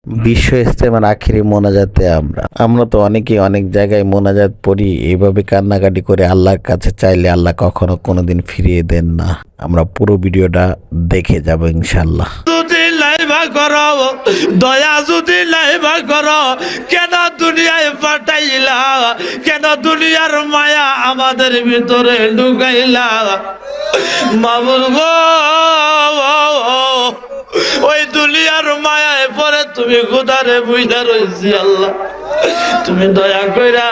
বিশ্ব ইস্তেমার আখিরি মোনাজাতে আমরা তো অনেকেই অনেক জায়গায় মোনাজাত পড়ি, এইভাবে কান্নাকাটি করে আল্লাহর কাছে চাইলে আল্লাহ কখনো কোনোদিন ফিরিয়ে দেন না। আমরা পুরো ভিডিওটা দেখে যাব ইনশাল্লাহ। যদি লাইভা করো দয়া, যদি লাইভা করো, কেন দুনিয়ায় পাঠাইলা, কেন দুনিয়ার মায়া আমাদের ভিতরে ঢুকাইলা মাবুল গো। ওই দুনিয়ার মায়ায় পরে তুমি খোদারে বুঝা রয়েছি আল্লাহ, তুমি দয়া কইরা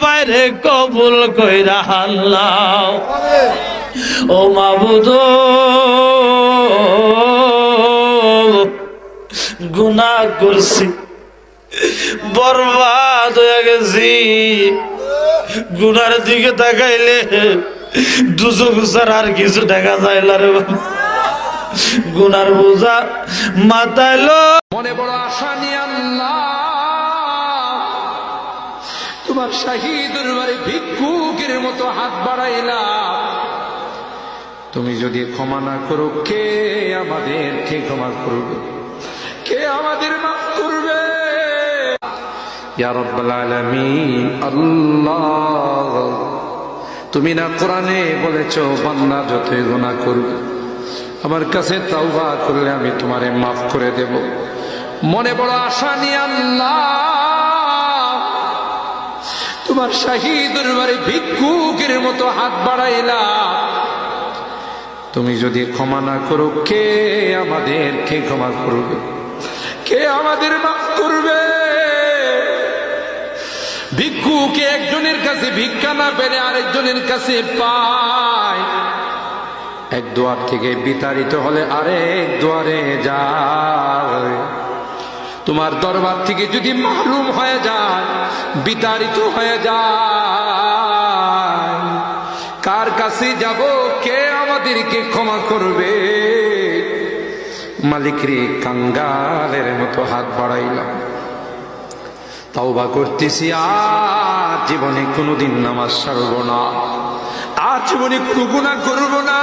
বাইরে কবুল কইরা আল্লাহ। ও মাবুদ গুনাহ করছি, বরবাদ হয়ে গেছি। গুনার দিকে তাকাইলে দুজক ছাড়া আর কিছু দেখা যায় না রে বাবা। গুনার বোঝা মাথায় লো, মনে বড় আশা নিয়ে আল্লাহ তোমার শাহী দরবারে ভিক্ষুকের মতো হাত বাড়াইলাম। তুমি যদি ক্ষমা না করো, কে আমাদেরকে ক্ষমা করবে, কে আমাদের মাফ করবে? ইয়া রাব্বাল আলামিন আল্লাহ, তুমি না কোরআনে বলেছো বান্দা যতই গুনাহ করবে আমার কাছে তাওবা করলে আমি তোমারে মাফ করে দেব। মনে বড় আশা নিয়ে আল্লাহ তোমার শাহী দরবারে ভিক্ষুকের মতো হাত বাড়াইলাম। তুমি যদি ক্ষমা না করো, কে আমাদেরকে ক্ষমা করবে, কে আমাদের মাফ করবে? ভিক্ষুকে একজনের কাছে ভিক্ষা না পেলে আরেকজনের কাছে পায়, এক দুয়ার থেকে বিতাড়িত হলে আরেক দুয়ারে যায়। তোমার দরবার থেকে যদি মাহরুম হয়ে যায়, বিতাড়িত হয়ে যায়, কার কাছে যাব, কে আমাদেরকে ক্ষমা করবে? মালিক রে, কাঙ্গালের মতো হাত বাড়াইলাম, তাওবা করতেছি, আর জীবনে কোনোদিন নামাজ ছাড়ব না, আর জীবনে কোনো গুনাহ করব না।